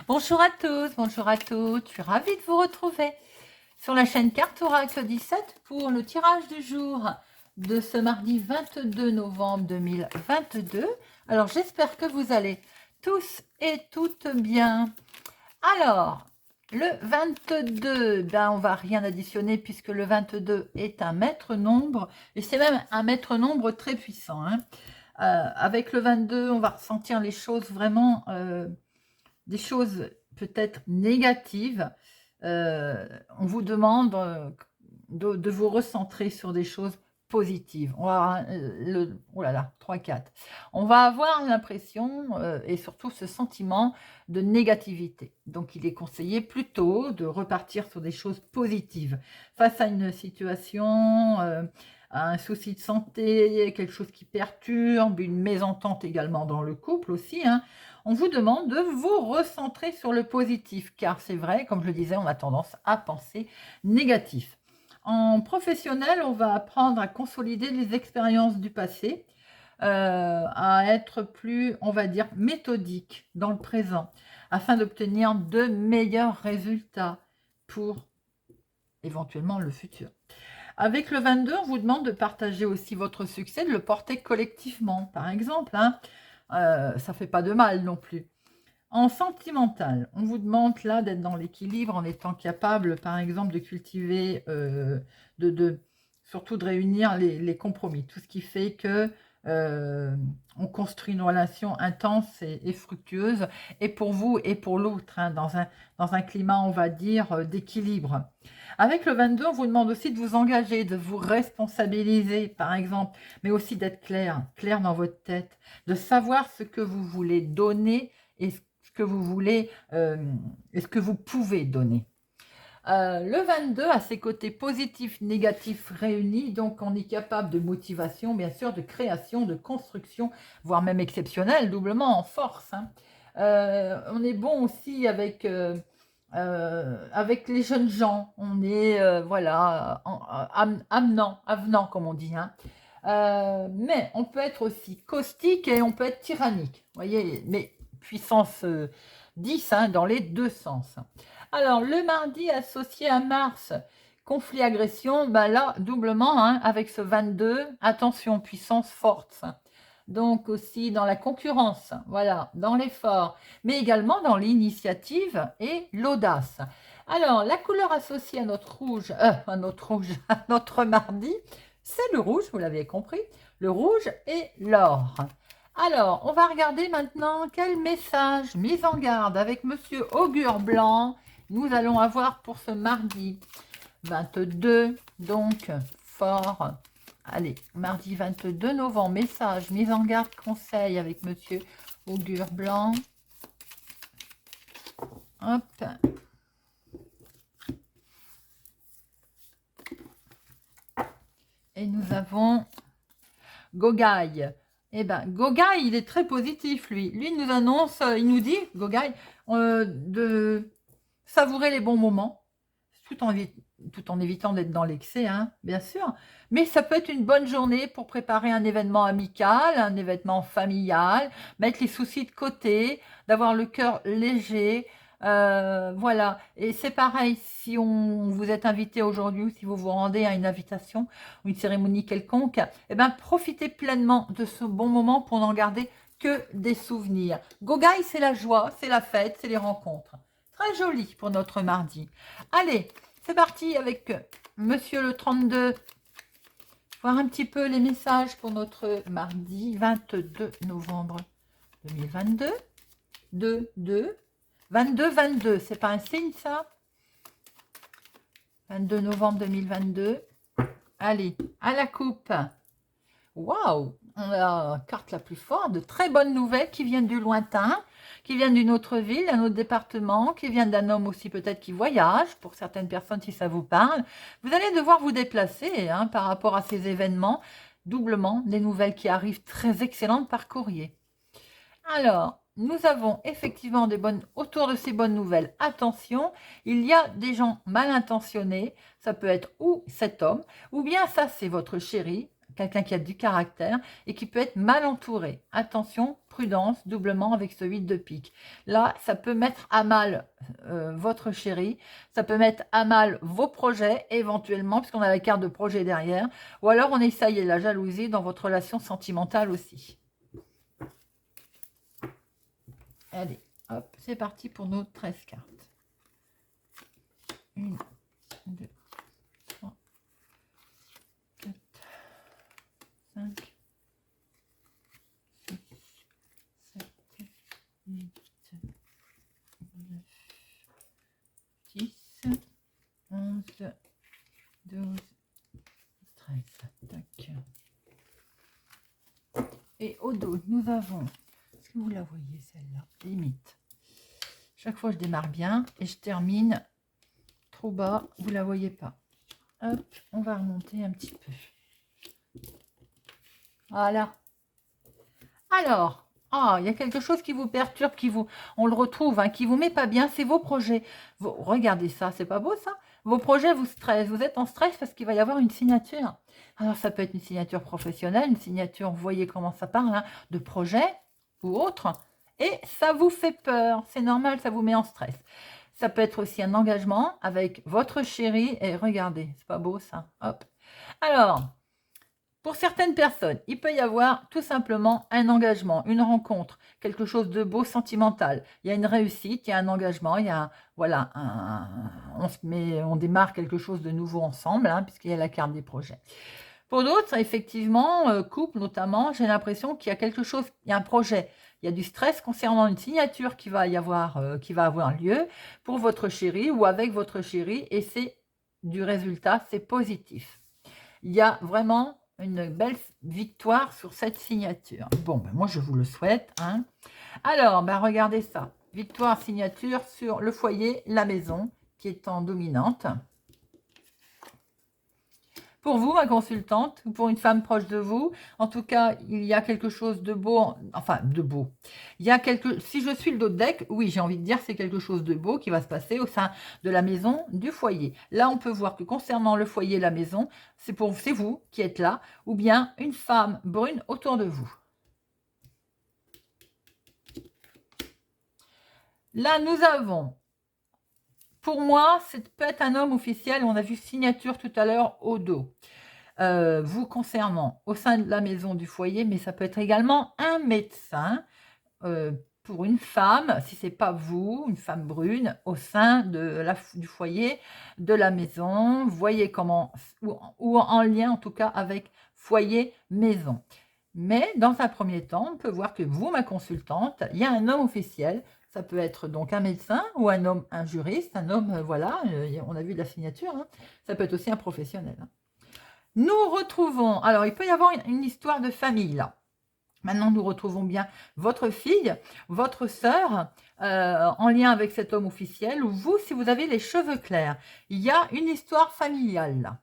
Bonjour à tous, bonjour à toutes. Je suis ravie de vous retrouver sur la chaîne Carte Oracle 17 pour le tirage du jour de ce mardi 22 novembre 2022. Alors, j'espère que vous allez tous et toutes bien. Alors, le 22, ben, on va rien additionner puisque le 22 est un maître nombre et c'est même un maître nombre très puissant. Avec le 22, on va ressentir les choses vraiment... des choses peut-être négatives, on vous demande de vous recentrer sur des choses positives. On va, oh là là, 3, 4. On va avoir l'impression et surtout ce sentiment de négativité. Donc, il est conseillé plutôt de repartir sur des choses positives. Face à une situation, à un souci de santé, quelque chose qui perturbe, une mésentente également dans le couple aussi, on vous demande de vous recentrer sur le positif, car c'est vrai, comme je le disais, on a tendance à penser négatif. En professionnel, on va apprendre à consolider les expériences du passé, à être plus, on va dire, méthodique dans le présent, afin d'obtenir de meilleurs résultats pour éventuellement le futur. Avec le 22, on vous demande de partager aussi votre succès, de le porter collectivement, par exemple. Ça fait pas de mal non plus. En sentimental, on vous demande là d'être dans l'équilibre en étant capable, par exemple, de cultiver, surtout de réunir les compromis. Tout ce qui fait que on construit une relation intense et fructueuse, et pour vous et pour l'autre, dans un climat, on va dire, d'équilibre. Avec le 22, on vous demande aussi de vous engager, de vous responsabiliser, par exemple, mais aussi d'être clair dans votre tête, de savoir ce que vous voulez donner et ce que vous voulez et ce que vous pouvez donner. Le 22 a ses côtés positifs, négatifs réunis, donc on est capable de motivation, bien sûr, de création, de construction, voire même exceptionnelle, doublement en force. On est bon aussi avec les jeunes gens, on est voilà, avenant comme on dit. Mais on peut être aussi caustique et on peut être tyrannique, voyez, mais puissance 10 dans les deux sens. Alors, le mardi associé à Mars, conflit-agression, ben là, doublement, avec ce 22, attention, puissance forte. Donc aussi dans la concurrence, voilà, dans l'effort, mais également dans l'initiative et l'audace. Alors, la couleur associée à notre rouge, à notre mardi, c'est le rouge, vous l'avez compris, le rouge et l'or. Alors, on va regarder maintenant quel message, mise en garde avec Monsieur Augure Blanc, nous allons avoir pour ce mardi 22, donc fort. Allez, mardi 22 novembre, message, mise en garde, conseil avec Monsieur Augure Blanc. Hop. Et nous avons Gogaï. Eh bien, Gogaï, il est très positif, lui. Lui, il nous annonce, il nous dit, Gogaï, de savourer les bons moments, tout en évitant d'être dans l'excès, bien sûr. Mais ça peut être une bonne journée pour préparer un événement amical, un événement familial, mettre les soucis de côté, d'avoir le cœur léger. Voilà. Et c'est pareil, si vous êtes invité aujourd'hui ou si vous vous rendez à une invitation ou une cérémonie quelconque, eh ben, profitez pleinement de ce bon moment pour n'en garder que des souvenirs. Gogaï, c'est la joie, c'est la fête, c'est les rencontres. Très joli pour notre mardi. Allez, c'est parti avec Monsieur le 32. Voir un petit peu les messages pour notre mardi 22 novembre 2022. 22, c'est pas un signe ça? 22 novembre 2022. Allez, à la coupe. Waouh, on a la carte la plus forte, de très bonnes nouvelles qui viennent du lointain, qui viennent d'une autre ville, d'un autre département, qui viennent d'un homme aussi peut-être qui voyage, pour certaines personnes si ça vous parle. Vous allez devoir vous déplacer par rapport à ces événements, doublement des nouvelles qui arrivent très excellentes par courrier. Alors, nous avons effectivement autour de ces bonnes nouvelles, attention, il y a des gens mal intentionnés, ça peut être ou cet homme, ou bien ça c'est votre chéri, quelqu'un qui a du caractère et qui peut être mal entouré. Attention, prudence, doublement avec ce 8 de pique. Là, ça peut mettre à mal votre chéri, ça peut mettre à mal vos projets éventuellement, puisqu'on a la carte de projet derrière, ou alors on essaye la jalousie dans votre relation sentimentale aussi. Allez, hop, c'est parti pour nos 13 cartes. 1, 2, 3, 4, 5, 6, 7, 8, 9, 10, 11, 12, 13. Tac. Et au dos, nous avons... Est-ce que vous la voyez celle-là? Limite. Chaque fois, je démarre bien et je termine trop bas. Vous la voyez pas. Hop, on va remonter un petit peu. Voilà. Alors, il y a quelque chose qui vous perturbe, on le retrouve, hein, qui vous met pas bien, c'est vos projets. Regardez ça, c'est pas beau ça? Vos projets vous stressent, vous êtes en stress parce qu'il va y avoir une signature. Alors ça peut être une signature professionnelle, une signature, vous voyez comment ça parle, hein, de projet ou autre. Et ça vous fait peur, c'est normal, ça vous met en stress. Ça peut être aussi un engagement avec votre chéri. Et regardez, c'est pas beau ça? Hop. Alors, pour certaines personnes, il peut y avoir tout simplement un engagement, une rencontre, quelque chose de beau, sentimental. Il y a une réussite, il y a un engagement, il y a voilà, on démarre quelque chose de nouveau ensemble, hein, puisqu'il y a la carte des projets. Pour d'autres, effectivement, couple notamment, j'ai l'impression qu'il y a quelque chose, il y a un projet, il y a du stress concernant une signature qui va avoir lieu pour votre chéri ou avec votre chéri, et c'est du résultat, c'est positif. Il y a vraiment une belle victoire sur cette signature. Bon, ben moi, je vous le souhaite. Hein. Alors, ben regardez ça. Victoire, signature sur le foyer, la maison, qui est en dominante. Pour vous, ma consultante, ou pour une femme proche de vous, en tout cas, il y a quelque chose de beau, enfin, de beau. Il y a si je suis le dos de deck, oui, j'ai envie de dire c'est quelque chose de beau qui va se passer au sein de la maison, du foyer. Là, on peut voir que concernant le foyer et la maison, c'est vous qui êtes là, ou bien une femme brune autour de vous. Là, nous avons... Pour moi, c'est peut-être un homme officiel. On a vu signature tout à l'heure au dos. Vous concernant au sein de la maison du foyer, mais ça peut être également un médecin pour une femme, si c'est pas vous, une femme brune, au sein du foyer, de la maison. Vous voyez comment, ou en lien en tout cas avec foyer-maison. Mais dans un premier temps, on peut voir que vous, ma consultante, il y a un homme officiel. Ça peut être donc un médecin ou un juriste, un homme, voilà, on a vu de la signature. Hein. Ça peut être aussi un professionnel. Hein. Nous retrouvons, alors il peut y avoir une histoire de famille là. Maintenant, nous retrouvons bien votre fille, votre sœur, en lien avec cet homme officiel, ou vous, si vous avez les cheveux clairs. Il y a une histoire familiale là.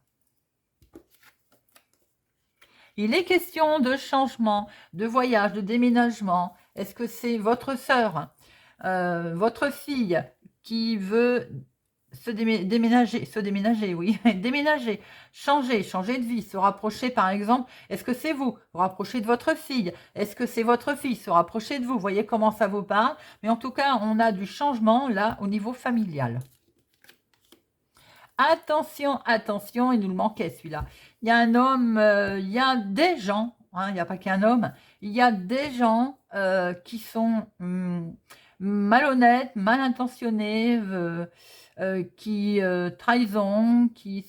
Il est question de changement, de voyage, de déménagement. Est-ce que c'est votre sœur, votre fille qui veut déménager, oui, déménager, changer de vie, se rapprocher par exemple, est-ce que c'est vous rapprocher de votre fille, est-ce que c'est votre fille se rapprocher de vous, voyez comment ça vous parle, mais en tout cas, on a du changement là au niveau familial. Attention, attention, il nous le manquait celui-là. Il y a un homme, il y a des gens, hein, il n'y a pas qu'un homme, il y a des gens qui sont malhonnêtes, mal intentionnés, trahison, qui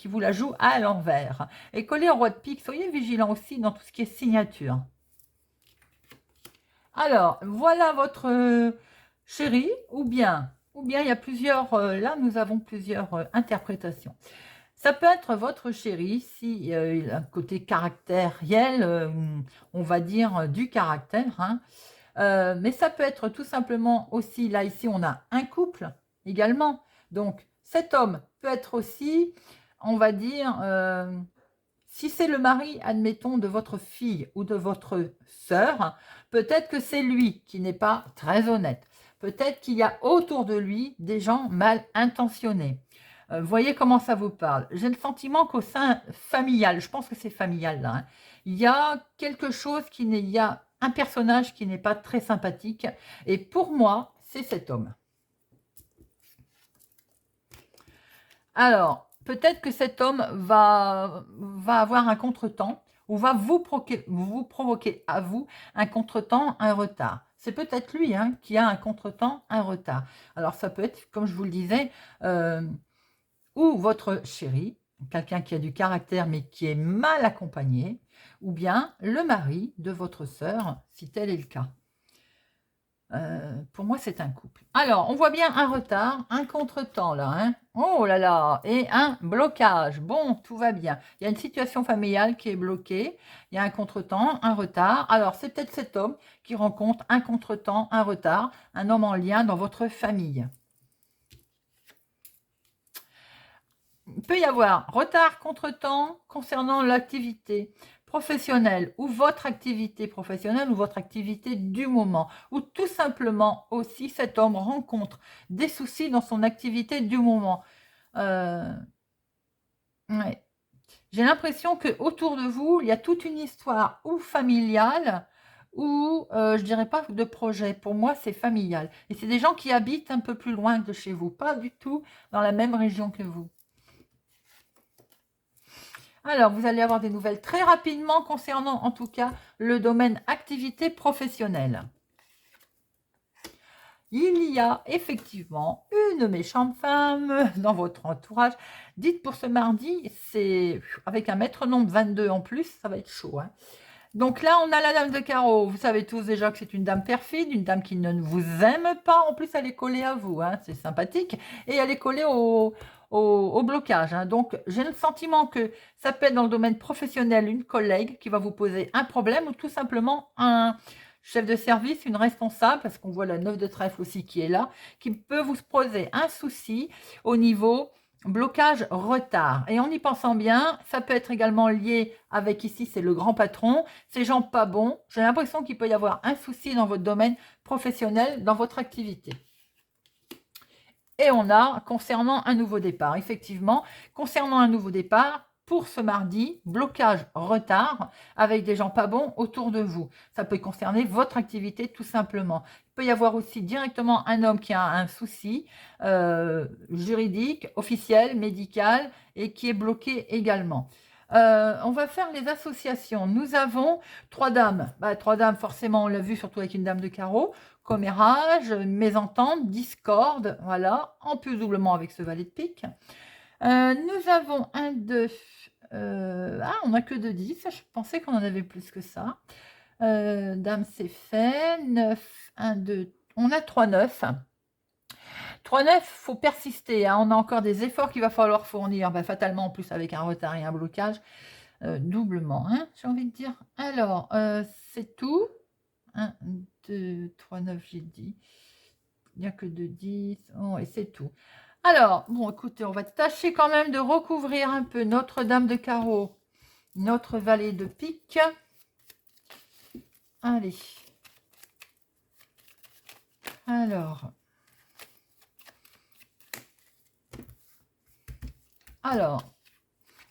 vous la jouent à l'envers. Et collé au roi de pique, soyez vigilants aussi dans tout ce qui est signature. Alors, voilà votre chéri, ou bien il y a plusieurs, là nous avons plusieurs interprétations. Ça peut être votre chéri, si il a un côté caractériel, on va dire du caractère, hein. Mais ça peut être tout simplement aussi, là ici on a un couple également, donc cet homme peut être aussi, on va dire, si c'est le mari, admettons, de votre fille ou de votre sœur, peut-être que c'est lui qui n'est pas très honnête. Peut-être qu'il y a autour de lui des gens mal intentionnés. Voyez comment ça vous parle. J'ai le sentiment qu'au sein familial, je pense que c'est familial là, hein, il y a quelque chose qui n'est, il y a un personnage qui n'est pas très sympathique. Et pour moi, c'est cet homme. Alors, peut-être que cet homme va avoir un contretemps ou va vous provoquer à vous un contretemps, un retard. C'est peut-être lui hein, qui a un contretemps, un retard. Alors, ça peut être, comme je vous le disais, ou votre chéri, quelqu'un qui a du caractère mais qui est mal accompagné, ou bien le mari de votre sœur, si tel est le cas. Pour moi, c'est un couple. Alors, on voit bien un retard, un contretemps là. Hein. Oh là là, et un blocage. Bon, tout va bien. Il y a une situation familiale qui est bloquée. Il y a un contretemps, un retard. Alors, c'est peut-être cet homme qui rencontre un contretemps, un retard, un homme en lien dans votre famille. Il peut y avoir retard, contretemps concernant l'activité professionnelle ou votre activité professionnelle ou votre activité du moment. Ou tout simplement aussi cet homme rencontre des soucis dans son activité du moment. Ouais. J'ai l'impression que autour de vous, il y a toute une histoire ou familiale ou je dirais pas de projet. Pour moi, c'est familial. Et c'est des gens qui habitent un peu plus loin de chez vous, pas du tout dans la même région que vous. Alors, vous allez avoir des nouvelles très rapidement concernant, en tout cas, le domaine activité professionnelle. Il y a effectivement une méchante femme dans votre entourage. Dites pour ce mardi, c'est avec un métronome 22 en plus, ça va être chaud. Hein. Donc là, on a la dame de carreau. Vous savez tous déjà que c'est une dame perfide, une dame qui ne vous aime pas. En plus, elle est collée à vous. Hein. C'est sympathique. Et elle est collée au blocage. Hein. Donc, j'ai le sentiment que ça peut être dans le domaine professionnel une collègue qui va vous poser un problème ou tout simplement un chef de service, une responsable, parce qu'on voit la 9 de trèfle aussi qui est là, qui peut vous poser un souci au niveau blocage, retard. Et en y pensant bien, ça peut être également lié avec ici, c'est le grand patron, ces gens pas bons. J'ai l'impression qu'il peut y avoir un souci dans votre domaine professionnel, dans votre activité. Et on a, concernant un nouveau départ, effectivement, concernant un nouveau départ, pour ce mardi, blocage, retard, avec des gens pas bons autour de vous. Ça peut concerner votre activité tout simplement. Il peut y avoir aussi directement un homme qui a un souci juridique, officiel, médical, et qui est bloqué également. On va faire les associations. Nous avons 3 dames. 3 dames, forcément, on l'a vu, surtout avec une dame de carreau. Commérage, mésentente, discorde, voilà, en plus doublement avec ce valet de pique. Nous avons un 2. On n'a que 2 10. Je pensais qu'on en avait plus que ça. Dame, c'est fait. 9, 1, 2. On a 3 9. 3 9, il faut persister. Hein. On a encore des efforts qu'il va falloir fournir. Fatalement, en plus, avec un retard et un blocage. Doublement, hein, j'ai envie de dire. Alors, c'est tout. 1, 2, 3, 9, j'ai dit. Il n'y a que 2 10. Oh, et c'est tout. Alors, bon, écoutez, on va tâcher quand même de recouvrir un peu notre dame de carreau, notre valet de pique. Allez. Alors,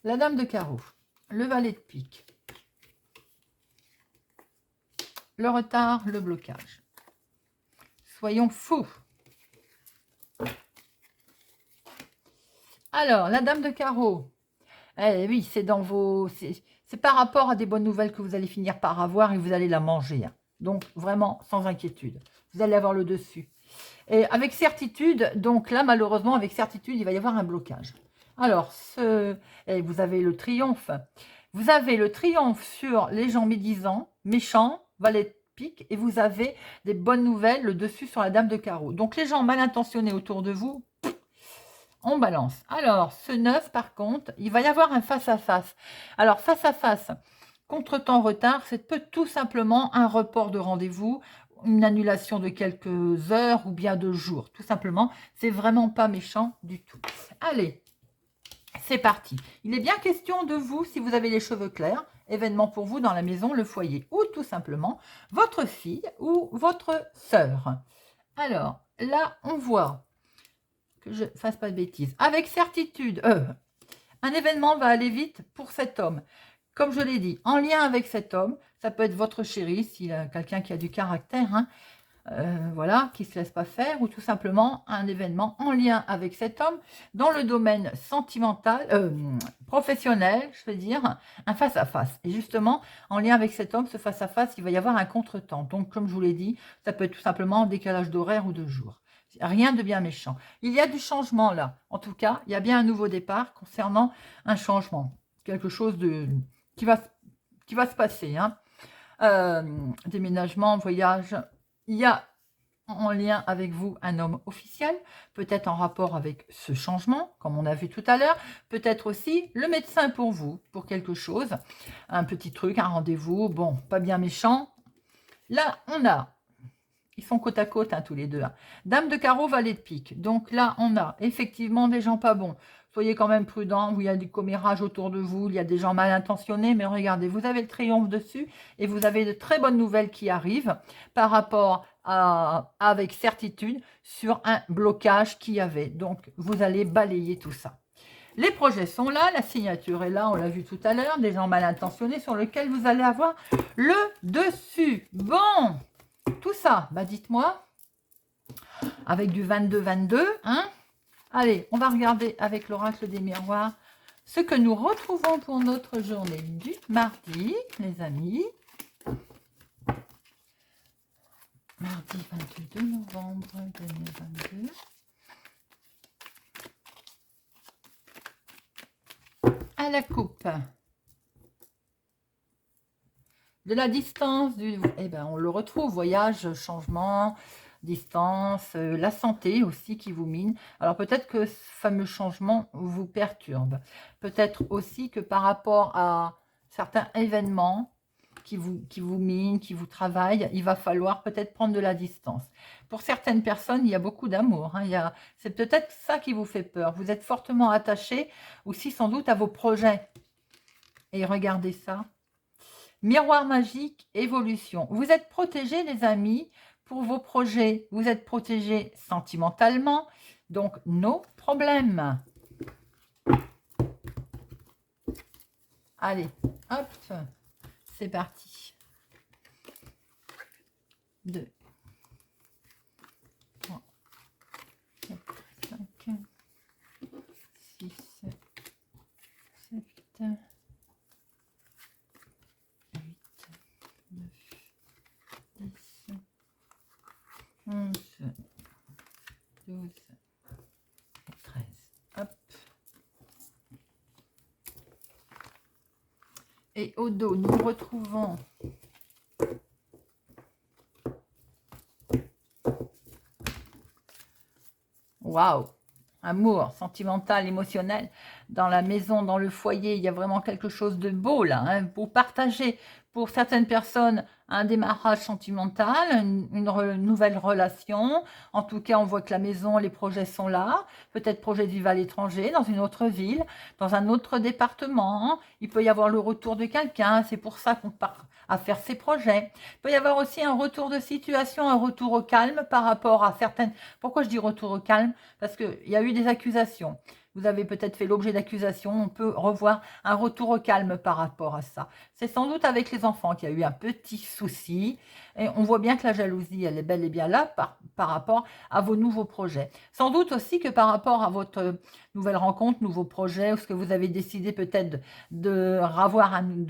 la dame de carreau, le valet de pique, le retard, le blocage. Soyons fous. Alors, la dame de carreau. Oui, c'est dans vos... C'est par rapport à des bonnes nouvelles que vous allez finir par avoir et vous allez la manger. Hein. Donc, vraiment, sans inquiétude. Vous allez avoir le dessus. Et avec certitude, donc là, malheureusement, avec certitude, il va y avoir un blocage. Alors, vous avez le triomphe. Vous avez le triomphe sur les gens médisants, méchants, valet de pique, et vous avez des bonnes nouvelles, le dessus sur la dame de carreau. Donc, les gens mal intentionnés autour de vous, on balance. Alors, ce 9, par contre, il va y avoir un face-à-face. Alors, face-à-face, contretemps, retard, c'est tout simplement un report de rendez-vous, une annulation de quelques heures ou bien de jours. Tout simplement, c'est vraiment pas méchant du tout. Allez, c'est parti. Il est bien question de vous, si vous avez les cheveux clairs, événement pour vous dans la maison, le foyer, ou tout simplement votre fille ou votre sœur. Alors, là, on voit que je fasse pas de bêtises. Avec certitude, un événement va aller vite pour cet homme. Comme je l'ai dit, en lien avec cet homme, ça peut être votre chéri, s'il a quelqu'un qui a du caractère, hein, voilà, qui ne se laisse pas faire, ou tout simplement un événement en lien avec cet homme dans le domaine sentimental, professionnel, je veux dire, un face-à-face. Et justement, en lien avec cet homme, ce face-à-face, il va y avoir un contretemps. Donc, comme je vous l'ai dit, ça peut être tout simplement en décalage d'horaire ou de jour. Rien de bien méchant. Il y a du changement là. En tout cas, il y a bien un nouveau départ concernant un changement. Quelque chose qui va se passer. Hein. Déménagement, voyage. Il y a en lien avec vous un homme officiel, peut-être en rapport avec ce changement, comme on a vu tout à l'heure, peut-être aussi le médecin pour vous, pour quelque chose, un petit truc, un rendez-vous, bon, pas bien méchant. Là, ils sont côte à côte, hein, tous les deux. Hein. Dame de carreau, valet de pique. Donc là, on a effectivement des gens pas bons. Soyez quand même prudents, il y a du commérage autour de vous, il y a des gens mal intentionnés, mais regardez, vous avez le triomphe dessus et vous avez de très bonnes nouvelles qui arrivent par rapport avec certitude sur un blocage qu'il y avait. Donc, vous allez balayer tout ça. Les projets sont là, la signature est là, on l'a vu tout à l'heure, des gens mal intentionnés sur lesquels vous allez avoir le dessus. Bon, tout ça, bah dites-moi, avec du 22-22, hein. Allez, on va regarder avec l'oracle des miroirs ce que nous retrouvons pour notre journée du mardi, les amis. Mardi 22 novembre 2022. À la coupe. De la distance, eh ben, on le retrouve, voyage, changement, distance, la santé aussi qui vous mine. Alors peut-être que ce fameux changement vous perturbe. Peut-être aussi que par rapport à certains événements qui vous minent, qui vous travaillent, il va falloir peut-être prendre de la distance. Pour certaines personnes, il y a beaucoup d'amour. Hein, c'est peut-être ça qui vous fait peur. Vous êtes fortement attaché aussi sans doute à vos projets. Et regardez ça. Miroir magique, évolution. Vous êtes protégés, les amis, pour vos projets. Vous êtes protégés sentimentalement. Donc, nos problèmes. Allez, hop, c'est parti. 2, 3, 4, 5, 6, 7, 11, 12, 13. Hop. Et au dos, nous retrouvons waouh, amour sentimental, émotionnel. Dans la maison, dans le foyer, il y a vraiment quelque chose de beau là, hein, pour partager. Pour certaines personnes, un démarrage sentimental, une nouvelle relation. En tout cas, on voit que la maison, les projets sont là. Peut-être projet de vivre à l'étranger, dans une autre ville, dans un autre département. Il peut y avoir le retour de quelqu'un. C'est pour ça qu'on part à faire ces projets. Il peut y avoir aussi un retour de situation, un retour au calme par rapport à certaines... Pourquoi je dis retour au calme? Parce qu'il y a eu des accusations. Vous avez peut-être fait l'objet d'accusations. On peut revoir un retour au calme par rapport à ça. C'est sans doute avec les enfants qu'il y a eu un petit souci. Et on voit bien que la jalousie, elle est bel et bien là par rapport à vos nouveaux projets. Sans doute aussi que par rapport à votre nouvelle rencontre, nouveau projet, ou ce que vous avez décidé peut-être de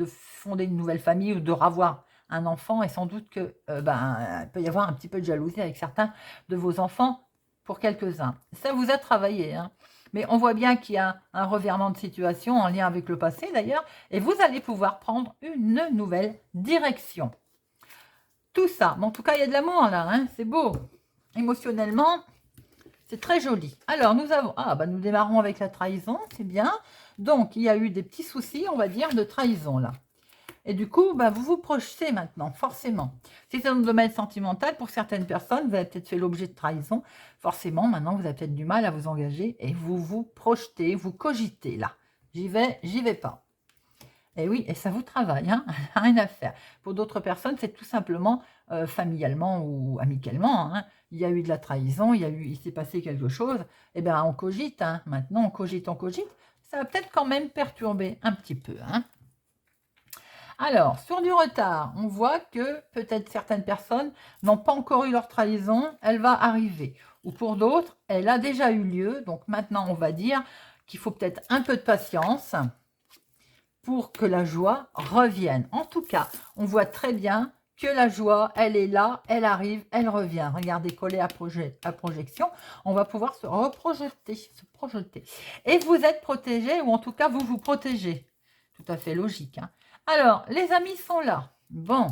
fonder une nouvelle famille ou de ravoir un enfant. Et sans doute que il peut y avoir un petit peu de jalousie avec certains de vos enfants pour quelques-uns. Ça vous a travaillé, hein. Mais on voit bien qu'il y a un revirement de situation en lien avec le passé d'ailleurs, et vous allez pouvoir prendre une nouvelle direction. Tout ça, mais en tout cas, il y a de l'amour là, hein, c'est beau. Émotionnellement, c'est très joli. Alors, nous démarrons avec la trahison, c'est bien. Donc, il y a eu des petits soucis, on va dire, de trahison là. Et du coup, vous vous projetez maintenant, forcément. Si c'est dans le domaine sentimental, pour certaines personnes, vous avez peut-être fait l'objet de trahison. Forcément, maintenant, vous avez peut-être du mal à vous engager et vous vous projetez, vous cogitez là. J'y vais pas. Et oui, et ça vous travaille, hein, rien à faire. Pour d'autres personnes, c'est tout simplement familialement ou amicalement, hein. Il y a eu de la trahison, il s'est passé quelque chose. Eh bien, on cogite, hein. Maintenant, on cogite, on cogite. Ça va peut-être quand même perturber un petit peu, hein. Alors, sur du retard, on voit que peut-être certaines personnes n'ont pas encore eu leur trahison, elle va arriver. Ou pour d'autres, elle a déjà eu lieu. Donc maintenant, on va dire qu'il faut peut-être un peu de patience pour que la joie revienne. En tout cas, on voit très bien que la joie, elle est là, elle arrive, elle revient. Regardez, collé à projection, on va pouvoir se reprojeter, se projeter. Et vous êtes protégé, ou en tout cas, vous vous protégez. Tout à fait logique, hein. Alors, les amis sont là. Bon.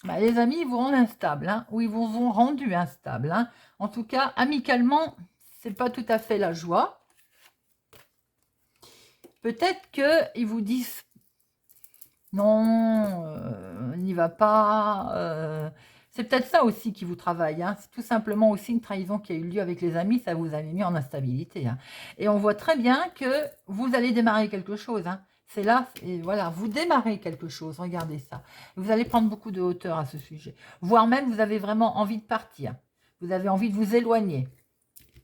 Bah, les amis, ils vous rendent instable, hein, ou ils vous ont rendu instable, hein. En tout cas, amicalement, c'est pas tout à fait la joie. Peut-être qu'ils vous disent non, n'y va pas. C'est peut-être ça aussi qui vous travaille, hein. C'est tout simplement aussi une trahison qui a eu lieu avec les amis, ça vous avait mis en instabilité, hein. Et on voit très bien que vous allez démarrer quelque chose, hein. C'est là, et voilà, vous démarrez quelque chose, regardez ça. Vous allez prendre beaucoup de hauteur à ce sujet. Voire même, vous avez vraiment envie de partir. Vous avez envie de vous éloigner.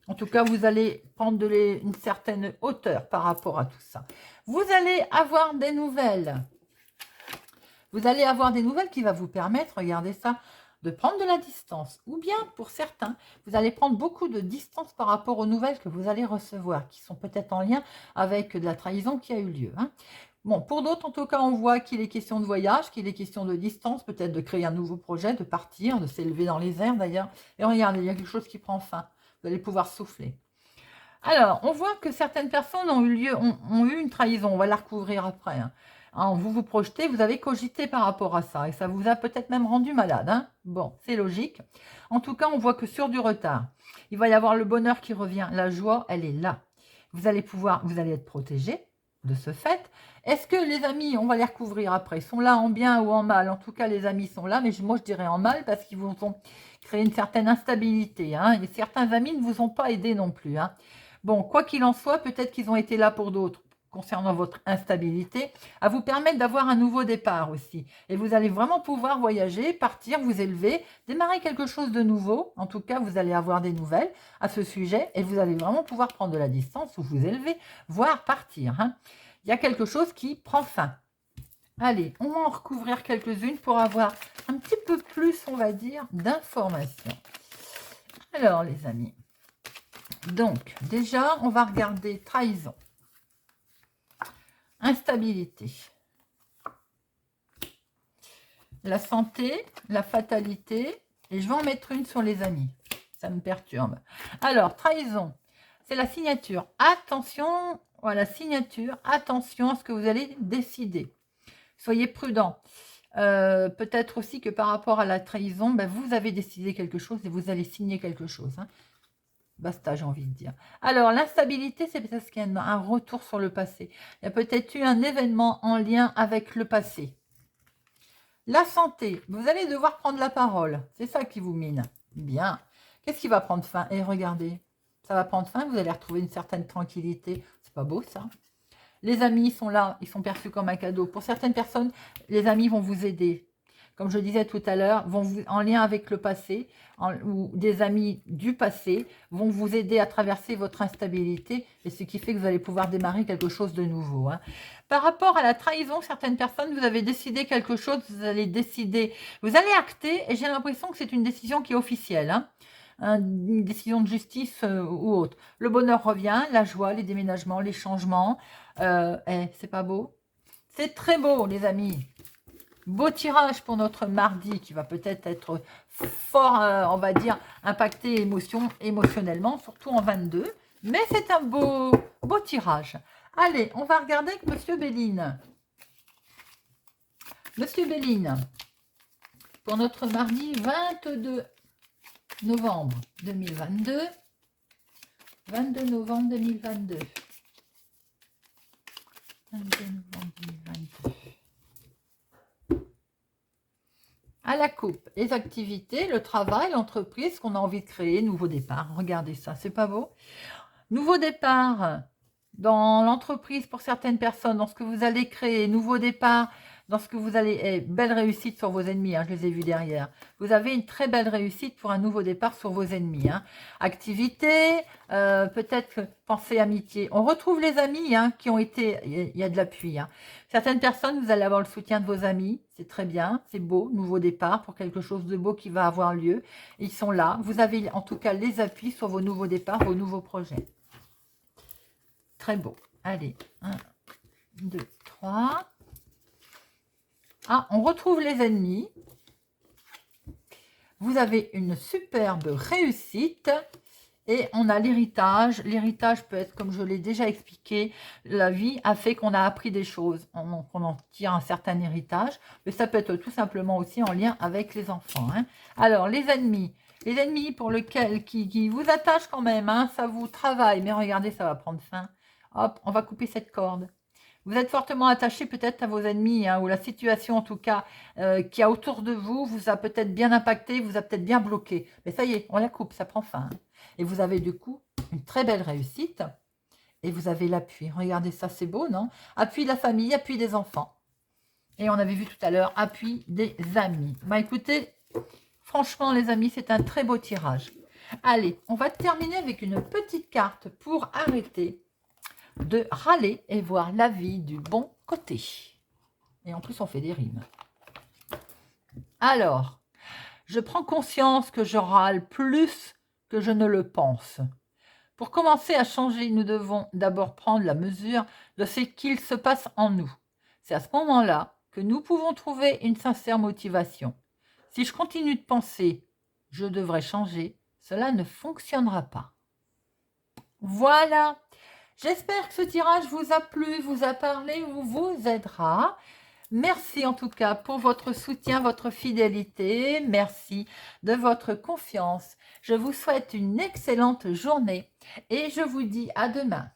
En tout cas, vous allez prendre une certaine hauteur par rapport à tout ça. Vous allez avoir des nouvelles. Vous allez avoir des nouvelles qui vont vous permettre, regardez ça, de prendre de la distance. Ou bien, pour certains, vous allez prendre beaucoup de distance par rapport aux nouvelles que vous allez recevoir, qui sont peut-être en lien avec de la trahison qui a eu lieu, hein. Bon, pour d'autres, en tout cas, on voit qu'il est question de voyage, qu'il est question de distance, peut-être de créer un nouveau projet, de partir, de s'élever dans les airs d'ailleurs. Et regardez, il y a quelque chose qui prend fin. Vous allez pouvoir souffler. Alors, on voit que certaines personnes ont eu une trahison. On va la recouvrir après, hein. Hein, vous vous projetez, vous avez cogité par rapport à ça. Et ça vous a peut-être même rendu malade, hein. Bon, c'est logique. En tout cas, on voit que sur du retard, il va y avoir le bonheur qui revient. La joie, elle est là. Vous allez être protégé de ce fait. Est-ce que les amis, on va les recouvrir après, sont là en bien ou en mal? En tout cas, les amis sont là, mais moi, je dirais en mal parce qu'ils vous ont créé une certaine instabilité, hein. Et certains amis ne vous ont pas aidé non plus, hein. Bon, quoi qu'il en soit, peut-être qu'ils ont été là pour d'autres, concernant votre instabilité, à vous permettre d'avoir un nouveau départ aussi. Et vous allez vraiment pouvoir voyager, partir, vous élever, démarrer quelque chose de nouveau. En tout cas, vous allez avoir des nouvelles à ce sujet et vous allez vraiment pouvoir prendre de la distance ou vous élever, voire partir, hein. Il y a quelque chose qui prend fin. Allez, on va en recouvrir quelques-unes pour avoir un petit peu plus, on va dire, d'informations. Alors, les amis, donc, déjà, on va regarder trahison, instabilité, la santé, la fatalité, et je vais en mettre une sur les amis. Ça me perturbe. Alors, trahison, c'est la signature. Attention, voilà, signature, attention à ce que vous allez décider. Soyez prudent. Peut-être aussi que par rapport à la trahison, ben, vous avez décidé quelque chose et vous allez signer quelque chose, hein. Basta, j'ai envie de dire. Alors, l'instabilité, c'est parce qu'il y a un retour sur le passé. Il y a peut-être eu un événement en lien avec le passé. La santé, vous allez devoir prendre la parole. C'est ça qui vous mine. Bien. Qu'est-ce qui va prendre fin? Et regardez, ça va prendre fin, vous allez retrouver une certaine tranquillité. C'est pas beau, ça? Les amis sont là, ils sont perçus comme un cadeau. Pour certaines personnes, les amis vont vous aider. Comme je disais tout à l'heure, en lien avec le passé, ou des amis du passé, vont vous aider à traverser votre instabilité, et ce qui fait que vous allez pouvoir démarrer quelque chose de nouveau, hein. Par rapport à la trahison, certaines personnes, vous avez décidé quelque chose, vous allez acter, et j'ai l'impression que c'est une décision qui est officielle, hein. Une décision de justice ou autre. Le bonheur revient, la joie, les déménagements, les changements. C'est pas beau? C'est très beau, les amis. Beau tirage pour notre mardi qui va peut-être être fort, on va dire, impacté émotionnellement, surtout en 22. Mais c'est un beau tirage. Allez, on va regarder avec Monsieur Béline. Monsieur Béline, pour notre mardi 22 novembre 2022. 22 novembre 2022. 22 novembre 2022. À la coupe, les activités, le travail, l'entreprise qu'on a envie de créer, nouveau départ. Regardez ça, c'est pas beau? Nouveau départ, dans l'entreprise pour certaines personnes, dans ce que vous allez créer, nouveau départ, dans ce que vous allez, belle réussite sur vos ennemis, hein, je les ai vus derrière. Vous avez une très belle réussite pour un nouveau départ sur vos ennemis. Hein. Activité, peut-être pensée amitié. On retrouve les amis hein, qui ont été, il y a de l'appui. Hein. Certaines personnes, vous allez avoir le soutien de vos amis, c'est très bien, c'est beau, nouveau départ pour quelque chose de beau qui va avoir lieu. Ils sont là, vous avez en tout cas les appuis sur vos nouveaux départs, vos nouveaux projets. Très beau. Allez, 1, 2, 3. Ah, on retrouve les ennemis. Vous avez une superbe réussite. Et on a l'héritage. L'héritage peut être, comme je l'ai déjà expliqué, la vie a fait qu'on a appris des choses. On en tire un certain héritage. Mais ça peut être tout simplement aussi en lien avec les enfants. Hein. Alors, les ennemis. Les ennemis pour lesquels, qui vous attachent quand même. Hein, ça vous travaille. Mais regardez, ça va prendre fin. Hop, on va couper cette corde. Vous êtes fortement attaché peut-être à vos ennemis, hein, ou la situation en tout cas qui a autour de vous vous a peut-être bien impacté, vous a peut-être bien bloqué. Mais ça y est, on la coupe, ça prend fin. Hein. Et vous avez du coup une très belle réussite. Et vous avez l'appui. Regardez ça, c'est beau, non? Appui de la famille, appui des enfants. Et on avait vu tout à l'heure, appui des amis. Bah écoutez, franchement les amis, c'est un très beau tirage. Allez, on va terminer avec une petite carte pour arrêter de râler et voir la vie du bon côté. Et en plus, on fait des rimes. Alors, je prends conscience que je râle plus que je ne le pense. Pour commencer à changer, nous devons d'abord prendre la mesure de ce qu'il se passe en nous. C'est à ce moment-là que nous pouvons trouver une sincère motivation. Si je continue de penser « je devrais changer », cela ne fonctionnera pas. Voilà. J'espère que ce tirage vous a plu, vous a parlé ou vous aidera. Merci en tout cas pour votre soutien, votre fidélité. Merci de votre confiance. Je vous souhaite une excellente journée et je vous dis à demain.